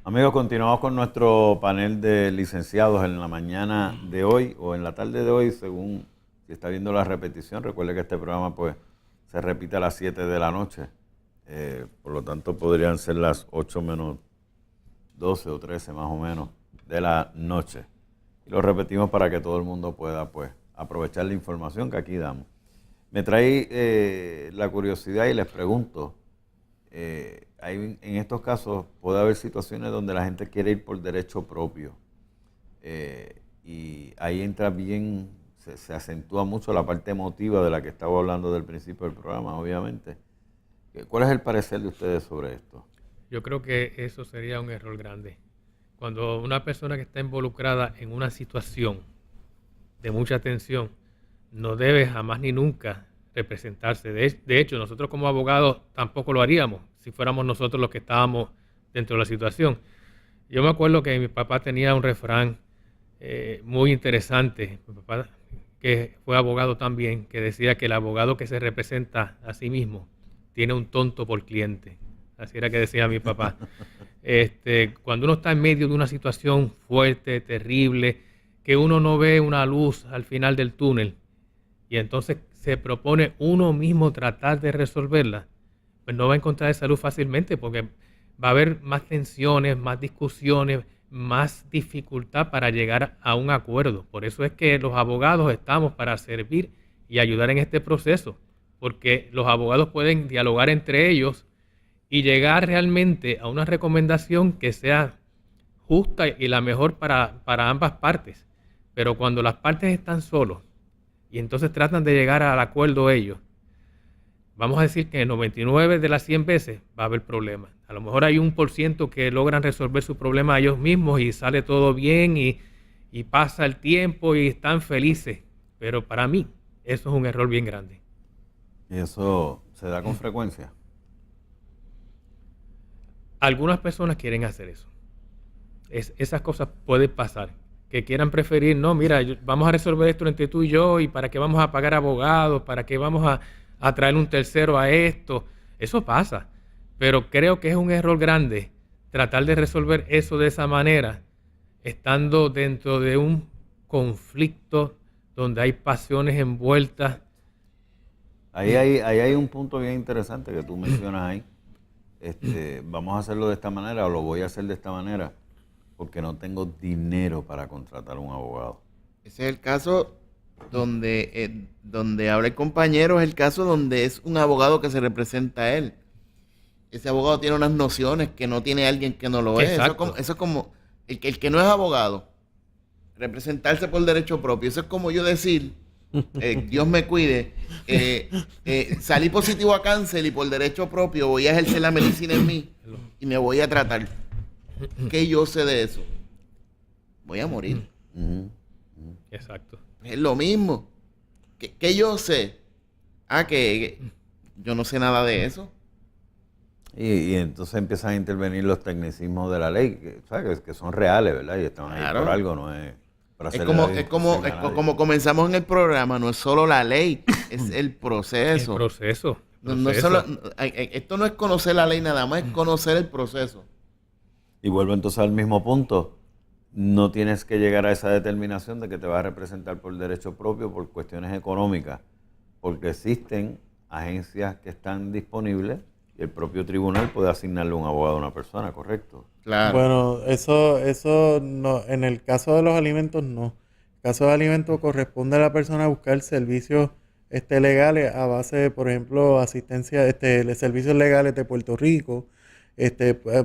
Amigos, continuamos con nuestro panel de licenciados en la mañana de hoy o en la tarde de hoy, según si está viendo la repetición. Recuerde que este programa pues se repite a las 7 de la noche. Por lo tanto, podrían ser las 8 menos 12 o 13 más o menos de la noche. Y lo repetimos para que todo el mundo pueda pues aprovechar la información que aquí damos. Me trae la curiosidad y les pregunto, en estos casos puede haber situaciones donde la gente quiere ir por derecho propio y ahí entra bien, se acentúa mucho la parte emotiva de la que estaba hablando del principio del programa, obviamente. ¿Cuál es el parecer de ustedes sobre esto? Yo creo que eso sería un error grande. Cuando una persona que está involucrada en una situación de mucha tensión no debe jamás ni nunca representarse. De hecho, nosotros como abogados tampoco lo haríamos si fuéramos nosotros los que estábamos dentro de la situación. Yo me acuerdo que mi papá tenía un refrán muy interesante, mi papá que fue abogado también, que decía que el abogado que se representa a sí mismo tiene un tonto por cliente. Así era que decía mi papá. Cuando uno está en medio de una situación fuerte, terrible, que uno no ve una luz al final del túnel y entonces se propone uno mismo tratar de resolverla, pues no va a encontrar esa luz fácilmente porque va a haber más tensiones, más discusiones, más dificultad para llegar a un acuerdo. Por eso es que los abogados estamos para servir y ayudar en este proceso, porque los abogados pueden dialogar entre ellos y llegar realmente a una recomendación que sea justa y la mejor para ambas partes. Pero cuando las partes están solos y entonces tratan de llegar al acuerdo ellos, vamos a decir que en 99 de las 100 veces va a haber problemas. A lo mejor hay 1% que logran resolver su problema ellos mismos y sale todo bien y pasa el tiempo y están felices. Pero para mí eso es un error bien grande. ¿Y eso se da con frecuencia? Algunas personas quieren hacer eso. Esas cosas pueden pasar. Que quieran preferir, no, mira, vamos a resolver esto entre tú y yo, y para qué vamos a pagar abogados, para qué vamos a traer un tercero a esto. Eso pasa. Pero creo que es un error grande tratar de resolver eso de esa manera, estando dentro de un conflicto donde hay pasiones envueltas. Ahí hay un punto bien interesante que tú mencionas ahí. Vamos a hacerlo de esta manera o lo voy a hacer de esta manera porque no tengo dinero para contratar un abogado. Ese es el caso donde habla el compañero, es el caso donde es un abogado que se representa a él. Ese abogado tiene unas nociones que no tiene alguien que no lo es. Eso es como el que no es abogado, representarse por derecho propio. Eso es como yo decir, Dios me cuide, salí positivo a cáncer y por derecho propio voy a ejercer la medicina en mí y me voy a tratar. ¿Qué yo sé de eso? Voy a morir. Exacto. Es lo mismo. ¿Qué yo sé? Que yo no sé nada de eso. Y entonces empiezan a intervenir los tecnicismos de la ley, que son reales, ¿verdad? Y están ahí por algo, no es... Es como comenzamos en el programa, no es solo la ley, es el proceso. El proceso. No es solo, esto no es conocer la ley nada más, es conocer el proceso. Y vuelvo entonces al mismo punto. No tienes que llegar a esa determinación de que te vas a representar por derecho propio, por cuestiones económicas, porque existen agencias que están disponibles y el propio tribunal puede asignarle un abogado a una persona, ¿correcto? Claro. Bueno, eso no, en el caso de los alimentos no. En el caso de alimentos corresponde a la persona buscar servicios legales a base de, por ejemplo, asistencia, de servicios legales de Puerto Rico,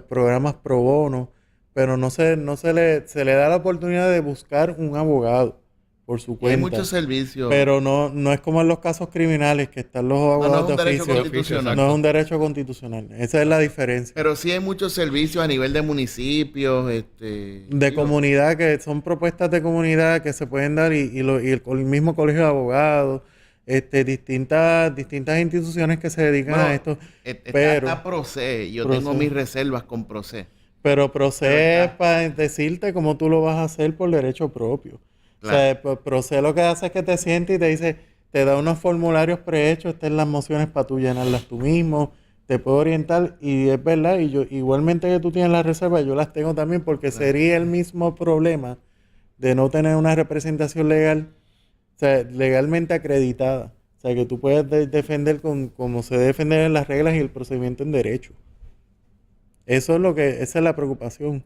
programas pro bono, pero no se le da la oportunidad de buscar un abogado por su cuenta. Hay muchos servicios. Pero no es como en los casos criminales que están los abogados de oficio. No es un derecho constitucional. Esa es la diferencia. Pero sí hay muchos servicios a nivel de municipios, de comunidad, que son propuestas de comunidad que se pueden dar y el mismo colegio de abogados, distintas instituciones que se dedican a esto. Está PROCE, yo tengo mis reservas con PROCE. Pero PROCE es para decirte cómo tú lo vas a hacer por derecho propio. Claro. O sea, PROCE lo que hace es que te siente y te dice, te da unos formularios prehechos, están las mociones para tú llenarlas tú mismo, te puedo orientar y es verdad, y yo igualmente que tú tienes las reservas, yo las tengo también porque sería el mismo problema de no tener una representación legal, o sea, legalmente acreditada. O sea, que tú puedes defender como se defienden en las reglas y el procedimiento en derecho. Esa es la preocupación.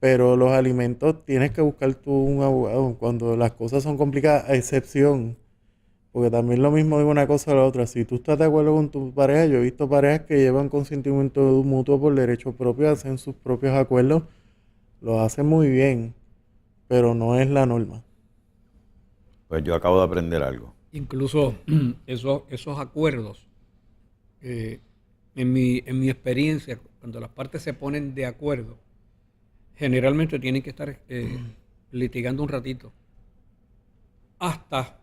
Pero los alimentos tienes que buscar tú un abogado cuando las cosas son complicadas, a excepción. Porque también lo mismo digo una cosa a la otra. Si tú estás de acuerdo con tu pareja, yo he visto parejas que llevan consentimiento mutuo por derecho propio, hacen sus propios acuerdos, lo hacen muy bien, pero no es la norma. Pues yo acabo de aprender algo. Incluso esos acuerdos, en mi experiencia, cuando las partes se ponen de acuerdo, generalmente tienen que estar litigando un ratito hasta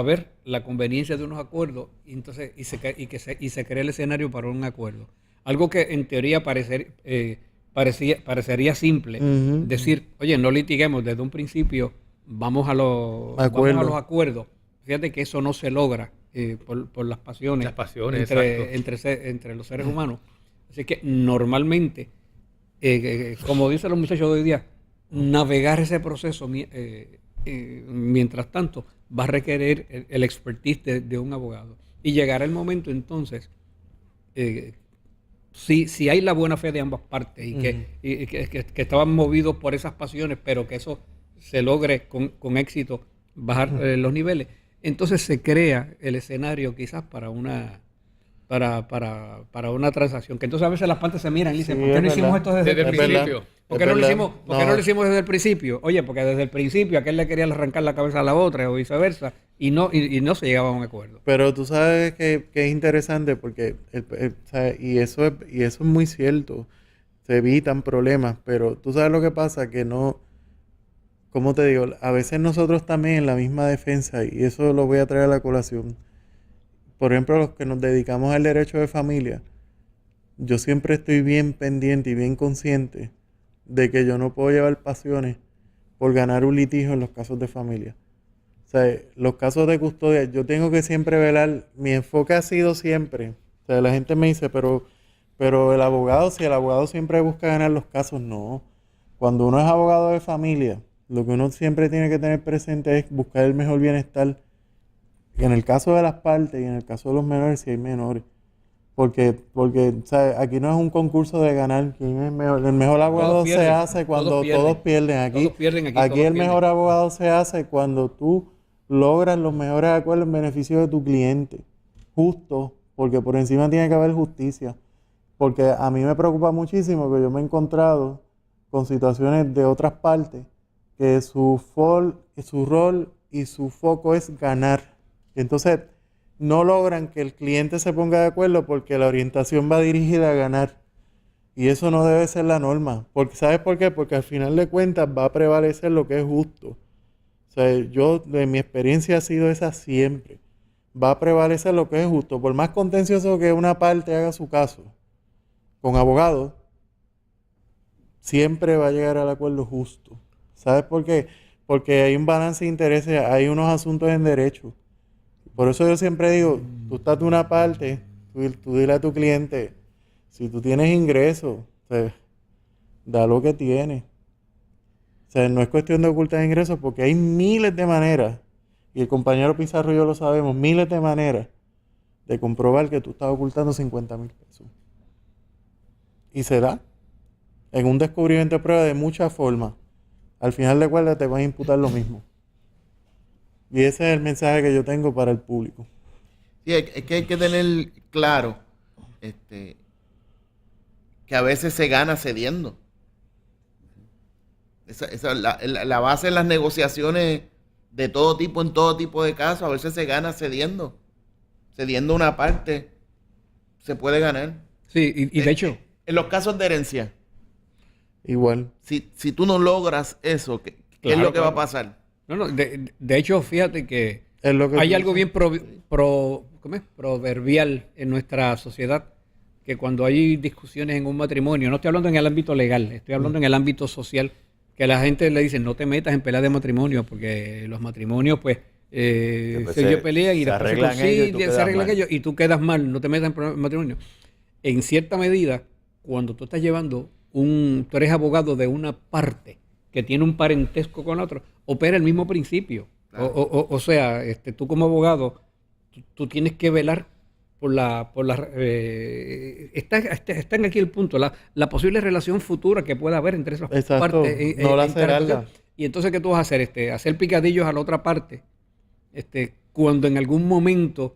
ver la conveniencia de unos acuerdos y entonces se crea el escenario para un acuerdo. Algo que en teoría parecería simple, decir, oye, no litiguemos desde un principio, vamos a los acuerdos. Fíjate que eso no se logra por las pasiones, entre los seres humanos. Así que normalmente, como dicen los muchachos de hoy día, navegar ese proceso mientras tanto va a requerir el expertise de un abogado. Y llegará el momento entonces, si hay la buena fe de ambas partes y que estaban movidos por esas pasiones, pero que eso se logre con éxito bajar los niveles, entonces se crea el escenario quizás para una transacción, que entonces a veces las partes se miran y dicen, ¿por qué no hicimos esto desde el principio? ¿Por qué no lo hicimos desde el principio? Oye, porque desde el principio aquel le quería arrancar la cabeza a la otra o viceversa y no se llegaba a un acuerdo. Pero tú sabes que es interesante porque y eso es muy cierto, se evitan problemas, pero tú sabes lo que pasa, que no, como te digo, a veces nosotros también en la misma defensa, y eso lo voy a traer a la colación, por ejemplo, los que nos dedicamos al derecho de familia, yo siempre estoy bien pendiente y bien consciente de que yo no puedo llevar pasiones por ganar un litigio en los casos de familia. O sea, los casos de custodia, yo tengo que siempre velar, mi enfoque ha sido siempre, o sea, la gente me dice, pero el abogado, si el abogado siempre busca ganar los casos, no. Cuando uno es abogado de familia, lo que uno siempre tiene que tener presente es buscar el mejor bienestar. En el caso de las partes y en el caso de los menores, si hay menores. Porque ¿sabes? Aquí no es un concurso de ganar quién es mejor. El mejor abogado se hace cuando todos pierden. Aquí el mejor abogado se hace cuando tú logras los mejores acuerdos en beneficio de tu cliente. Justo, porque por encima tiene que haber justicia. Porque a mí me preocupa muchísimo que yo me he encontrado con situaciones de otras partes que su rol y su foco es ganar. Entonces, no logran que el cliente se ponga de acuerdo porque la orientación va dirigida a ganar. Y eso no debe ser la norma. Porque, ¿sabes por qué? Porque al final de cuentas va a prevalecer lo que es justo. O sea, de mi experiencia ha sido esa siempre. Va a prevalecer lo que es justo. Por más contencioso que una parte haga su caso con abogados, siempre va a llegar al acuerdo justo. ¿Sabes por qué? Porque hay un balance de intereses, hay unos asuntos en derecho. Por eso yo siempre digo, tú estás de una parte, tú dile a tu cliente, si tú tienes ingresos, o sea, da lo que tienes. O sea, no es cuestión de ocultar ingresos porque hay miles de maneras, y el compañero Pizarro y yo lo sabemos, miles de maneras de comprobar que tú estás ocultando 50,000 pesos. Y se da. En un descubrimiento de prueba de muchas formas. Al final de cuentas te van a imputar lo mismo. Y ese es el mensaje que yo tengo para el público. Sí, es que hay que tener claro que a veces se gana cediendo. Esa la base de las negociaciones de todo tipo, en todo tipo de casos, a veces se gana cediendo. Cediendo una parte, se puede ganar. Sí, y de hecho... En los casos de herencia. Igual. Si tú no logras eso, ¿qué es lo que va a pasar? No, de hecho, fíjate que hay algo bien proverbial en nuestra sociedad, que cuando hay discusiones en un matrimonio, no estoy hablando en el ámbito legal, estoy hablando en el ámbito social, que a la gente le dicen, no te metas en peleas de matrimonio, porque los matrimonios, pues, se pelean y después se arreglan ellos y tú quedas mal, no te metas en matrimonio. en cierta medida, cuando tú estás llevando tú eres abogado de una parte que tiene un parentesco con otro, opera el mismo principio. Claro. O sea, tú como abogado, tú tienes que velar está aquí el punto, la posible relación futura que pueda haber entre esas partes. No lacerarla. Y entonces, ¿qué tú vas a hacer? Hacer picadillos a la otra parte, cuando en algún momento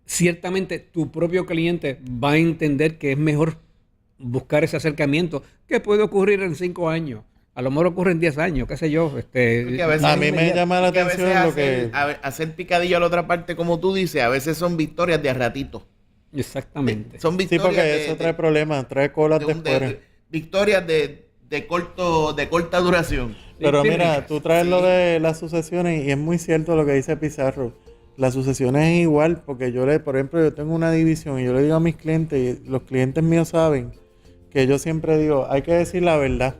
ciertamente tu propio cliente va a entender que es mejor buscar ese acercamiento, que puede ocurrir en 5 años. A lo mejor ocurre en 10 años, qué sé yo. A mí me llama la atención hacer picadillo a la otra parte, como tú dices, a veces son victorias de a ratito. Exactamente. Son victorias. Sí, porque eso trae problemas, trae colas después. Victorias de corta duración. Pero mira, tú traes lo de las sucesiones y es muy cierto lo que dice Pizarro. Las sucesiones es igual, porque por ejemplo, yo tengo una división y yo le digo a mis clientes, y los clientes míos saben que yo siempre digo, hay que decir la verdad.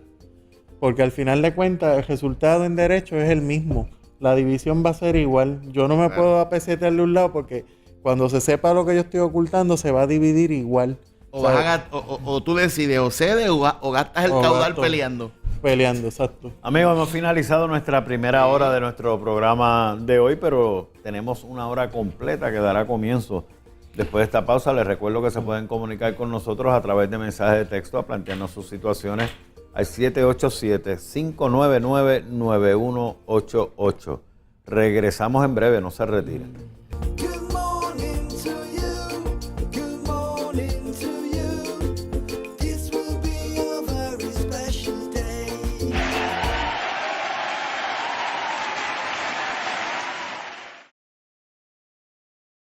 Porque al final de cuentas, el resultado en derecho es el mismo. La división va a ser igual. Yo no me puedo apesetear de un lado porque cuando se sepa lo que yo estoy ocultando, se va a dividir igual. O tú decides, o cedes o gastas el caudal peleando. Peleando, exacto. Amigos, hemos finalizado nuestra primera hora de nuestro programa de hoy, pero tenemos una hora completa que dará comienzo después de esta pausa. Les recuerdo que se pueden comunicar con nosotros a través de mensajes de texto a plantearnos sus situaciones al 787-599-9188. Regresamos en breve, no se retiren.